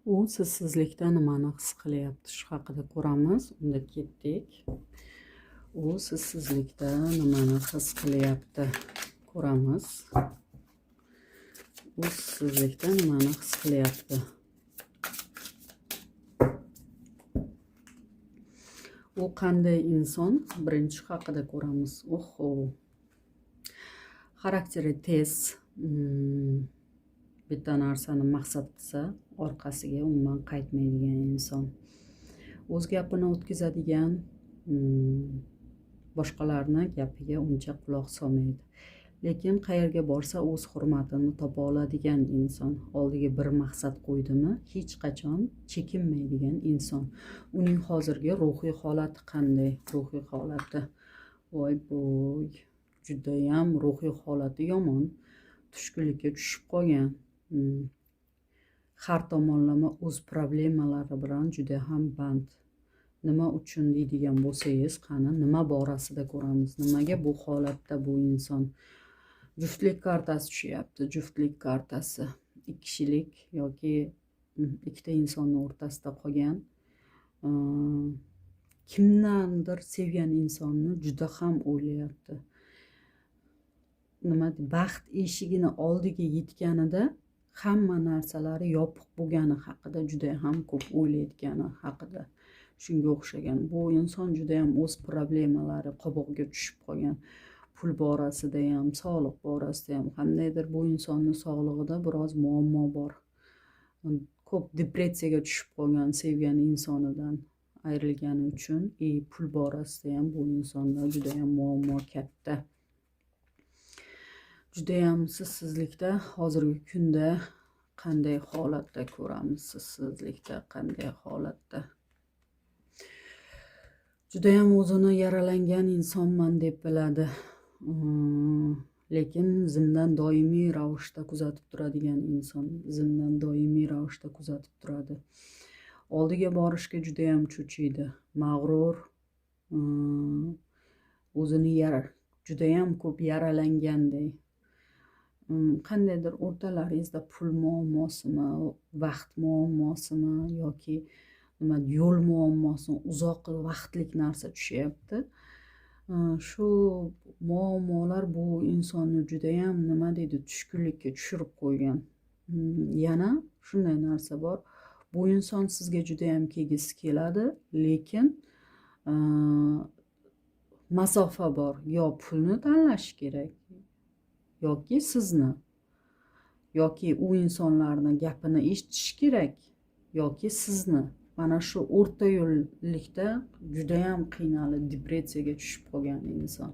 U sizsizlikda nimani his qilyapti shu haqida ko'ramiz. Unda ketdik. U sizsizlikda nimani his qilyapti ko'ramiz. U sizsizlikda nimani his qilyapti. U qanday inson? Birinchi haqida ko'ramiz. Oho. Xarakteri tez. Bitta narsani maqsad qilsa, orqasiga umuman qaytmaydigan inson. O'z gapini o'tkazadigan, boshqalarning gapiga uncha quloq solmaydi. Lekin qayerga borsa o'z hurmatini topa oladigan inson. Oldiga bir maqsad qo'ydimi, hech qachon chekinmaydigan inson. Uning hozirgi ruhiy holati qanday? Ruhiy holati voy boy, judayam ruhiy holati yomon. Tushkunlikka tushib qolgan. Har tomonlama o'z problemalari bilan juda ham band. Nima uchun deydigan bo'lsangiz, qani nima borasida ko'ramiz. Nimaga bu holatda bu inson? Juftlik kartasi tushyapti. Juftlik kartasi. Ikki kishilik yoki ikkita insonning o'rtasida qolgan, kimdandir sevgan insonni juda ham o'ylayapti. Baxt eshigini oldiga yetganida hamma narsalari yopiq bo'lgani haqida juda ham ko'p o'ylayotgani haqida. Shunga o'xshagan. Bu inson juda ham o'z problemalari qobog'iga tushib qolgan. Pul borasida ham, sog'liq borasida ham, qandaydir bu insonning sog'lig'ida biroz muammo bor. Ko'p depressiyaga tushib qolgan sevgan insonidan ayrilgani uchun, pul borasida ham bu insonda juda ham muammo katta. Judayam sizsizlikda hozirgi kunda qanday holatda ko'ramiz? Sizsizlikda qanday holatda? Judayam o'zini yaralangan insonman deb biladi. Lekin zimdan doimiy ravishda kuzatib turadigan inson. Zimdan doimiy ravishda kuzatib turadi. Oldiga borishga judayam cho'chiydi. Mag'rur, o'zini judayam ko'p yaralanganday. Qandaydir o'rtalaringizda pul muammosimi, vaqt muammosimi yoki yo'l muammosimi, uzoq vaqtlik narsa tushyapti. Shu muammolar bu insonni judayam tushkunlikka tushirib qo'ygan. Yana shunday narsa bor. Bu inson sizga judayam kelgisi keladi, lekin masofa bor. Yo pulni tanlash kerak, yoki sizni, yoki u insonlarning gapini eshitish kerak, yoki sizni. Mana shu o'rta yo'llikda judayam qiynalib, depressiyaga tushib qolgan inson.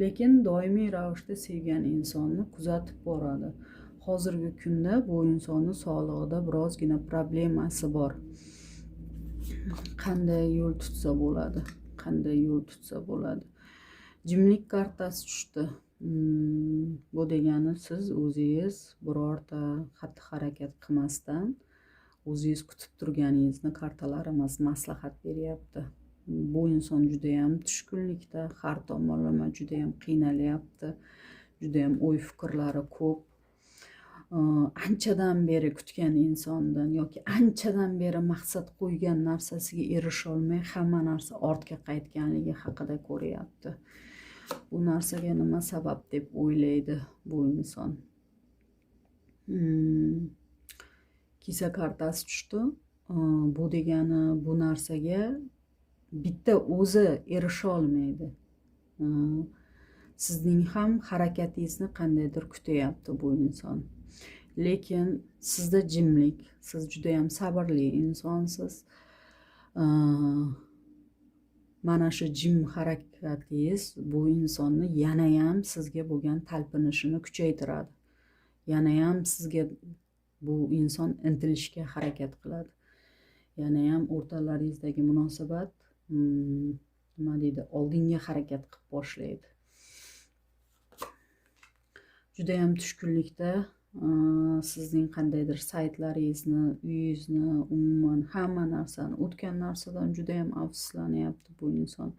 Lekin doimiy ravishda sevgan insonni kuzatib boradi. Hozirgi kunda bu insonning sog'lig'ida birozgina problemasi bor. Qanday yo'l tutsa bo'ladi? Qanday yo'l tutsa bo'ladi? Jimlik kartasi tushdi. Bu degani siz o'zingiz birorta xatti harakat qilmasdan o'zingiz kutib turganingizni kartalarimiz maslahat beryapti. Bu inson judayam tushkunlikda, har tomonlama judayam qiynalyapti. Judayam o'y fikrlari ko'p. Anchadan beri kutgan insondan yoki anchadan beri maqsad qo'ygan narsasiga erisha olmay hamma narsa ortga qaytganligi haqida ko'ryapti. Bu narsaga nima sabab deb o'ylaydi bu inson. Kisa kartasi tushdi. Bu degani bu narsaga bitta o'zi erisha olmaydi. Sizning ham harakatingizni qandaydir kutyapti bu inson. Lekin sizda jimlik, siz juda ham sabrli insonsiz. Mana shu jim harakatingiz bu insonni yana ham sizga bo'lgan talpinishini kuchaytiradi. Yana ham sizga bu inson intilishga harakat qiladi. Yana ham o'rtalaringizdagi munosabat oldinga harakat qilib boshlaydi. Judayam tushkunlikda sizning qandaydir saytlaringizni, uyingizni, umuman hamma narsani, o'tgan narsadan judayam afsuslanyapti bu inson.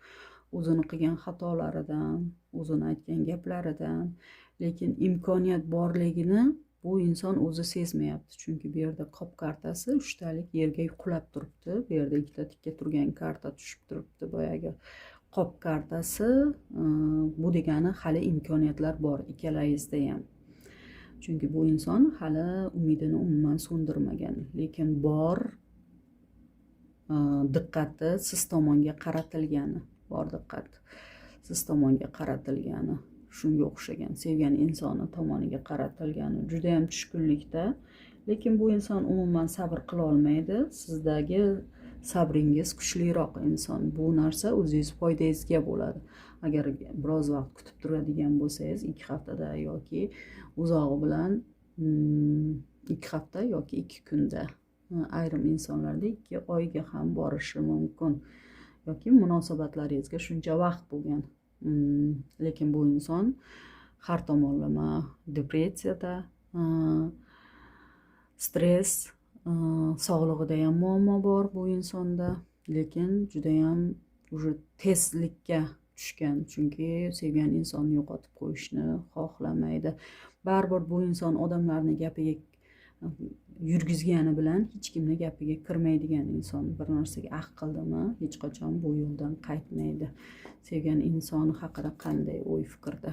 O'zini qilgan xatolaridan, o'zini aytgan gaplaridan, lekin imkoniyat borligini bu inson o'zi sezmayapti, chunki bu yerda qop kartasi 3 talik yerga qulab turibdi. Bu yerda ikkita tikka turgan karta tushib turibdi. Boyagi qop kartasi bu degani hali imkoniyatlar bor ikkalangizda ham. Chunki bu inson hali umidini umuman so'ndirmagan, lekin bor diqqati siz tomonga qaratilgani, bor diqqat siz tomonga qaratilgani, shunga o'xshagan sevgan insoni tomoniga qaratilgani juda ham tushkunlikda. Lekin bu inson umuman sabr qila olmaydi. Sizdagi sabringiz kuchliroq inson. Bu narsa o'zingiz foydangizga bo'ladi. Agar biroz vaqt kutib turadigan bo'lsangiz, 2 haftada yoki uzog'i bilan 2 hafta yoki 2 kunda, ayrim insonlarda 2 oyga ham borishi mumkin, yoki munosabatlaringizga shuncha vaqt bo'lgan. Lekin bu inson har tomonlama depressiyada, stress, sog'lig'ida ham muammo bor bu insonda, lekin juda ham tezlikka tushgan, chunki sevgan insonni yo'qotib qo'yishni xohlamaydi. Baribir bu inson odamlarni gapiga yurgizgani bilan hech kimni gapiga kirmaydigan inson. Bir narsaga ahd qildimi, hech qachon bu yo'ldan qaytmaydi. Sevgan insoni haqida qanday o'y fikrda?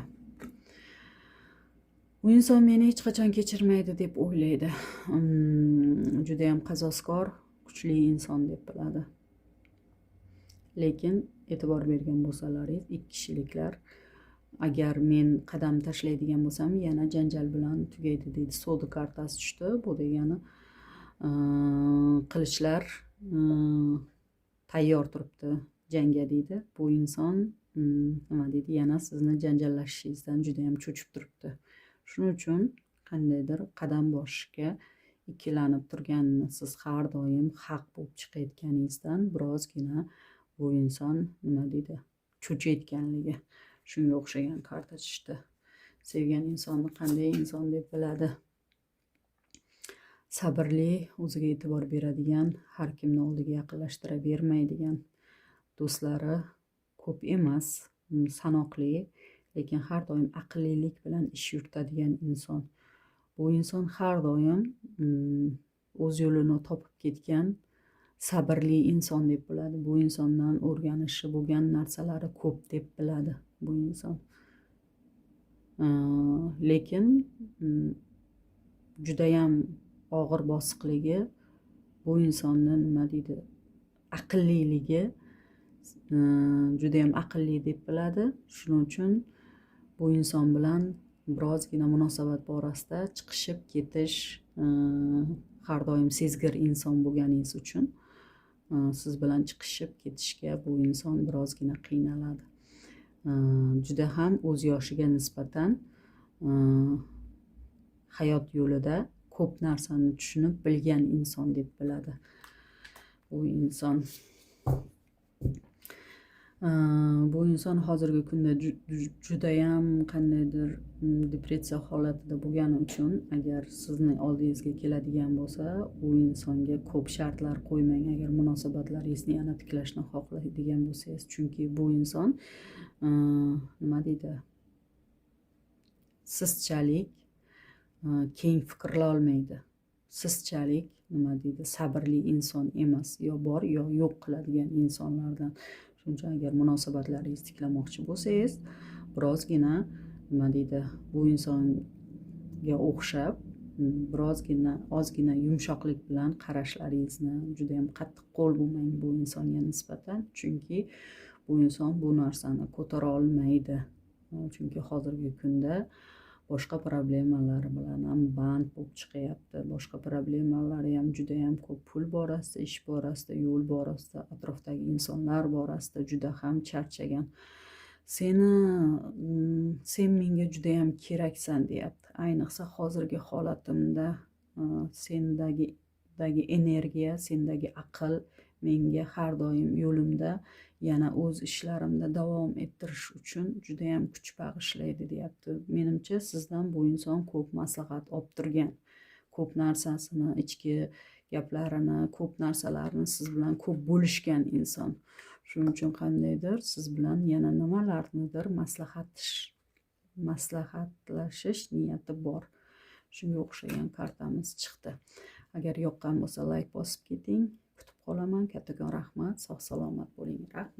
Bu inson meni hech qachon kechirmaydi deb o'ylaydi. Juda ham qazoskor, kuchli inson deb biladi. Lekin e'tibor bergan bo'lsalaringiz, 2 kishiliklar, agar men qadam tashlaydigan bo'lsam, yana janjal bilan tugaydi deydi. So'di kartasi tushdi. Bu degani qilichlar tayyor turibdi jangga deydi. Bu inson nima deydi, yana sizni janjallashishingizdan juda ham cho'chib turibdi. Shuning uchun qandaydir qadam bosishga ikkilanib turganini, siz har doim haq bo'lib chiqayotganingizdan birozgina bu inson nima deydi, cho'chayotganligi, shunga o'xshagan karta tushdi. Sevgan insonni qanday inson deb biladi? Sabrli, o'ziga e'tibor beradigan, har kimni oldiga yaqinlashtira bermaydigan, do'stlari ko'p emas, sanoqli, lekin har doim aqllilik bilan ish yuritadigan inson. Bu inson har doim o'z yo'lini topib ketgan sabrli inson deb biladi. Bu insondan o'rganishi bo'lgan narsalari ko'p deb biladi bu inson. Lekin judayam og'ir bosiqligi, bu insonni nima deydi, aqlliligi, judayam aqlli deb biladi. Shuning uchun bu inson bilan birozgina munosabat borasida chiqishib ketish, har doim sezgir inson bo'lganingiz uchun siz bilan chiqishib ketishga bu inson birozgina qiynaladi. Juda ham o'z yoshiga nisbatan hayot yo'lida ko'p narsani tushunib bilgan inson deb biladi bu inson. Bu inson hozirgi kunda judayam qandaydir depressiya holatida bo'lgani uchun, agar sizni oldingizga keladigan bo'lsa, u insonga ko'p shartlar qo'ymang, agar munosabatlaringizni yana tiklashni xohlaydigan bo'lsangiz. Chunki bu inson nima deydi, sizchalik keng fikrla olmaydi. Sizchalik nima deydi, sabrli inson emas, yo bor yo yo'q qiladigan insonlardan. Shuning uchun agar munosabatlaringizni tiklamoqchi bo'lsangiz, birozgina nima deydi, bu insonga o'xshab ozgina yumshoqlik bilan qarashlaringizni, juda ham qattiq qo'l bo'lmang bu insonga nisbatan, chunki bu inson bu narsani ko'tara olmaydi. Chunki hozirgi kunda boshqa problemalari bilan ham band bo'lib chiqyapti. Boshqa problemalari ham juda ham ko'p, pul borasida, ish borasida, yo'l borasida, atrofdagi insonlar borasida juda ham charchagan. Sen menga juda ham keraksan deyapti. Ayniqsa hozirgi holatimda sendagi energiya, sendagi aql menga har doim yo'limda, yana o'z ishlarimda davom ettirish uchun juda ham kuch bag'ishlaydi deyapti. Menimcha sizdan bu inson ko'p maslahat olib turgan. Ko'p narsasini, ichki gaplarini, ko'p narsalarni siz bilan ko'p bo'lishgan inson. Shuning uchun qandaydir siz bilan yana nimalarnidir maslahatlashish niyati bor. Shunga o'xshagan kartamiz chiqdi. Agar yoqqan bo'lsa layk bosib keting. Kutib qolaman. Kattakon rahmat. Sog' salomat bo'ling. Rahmat.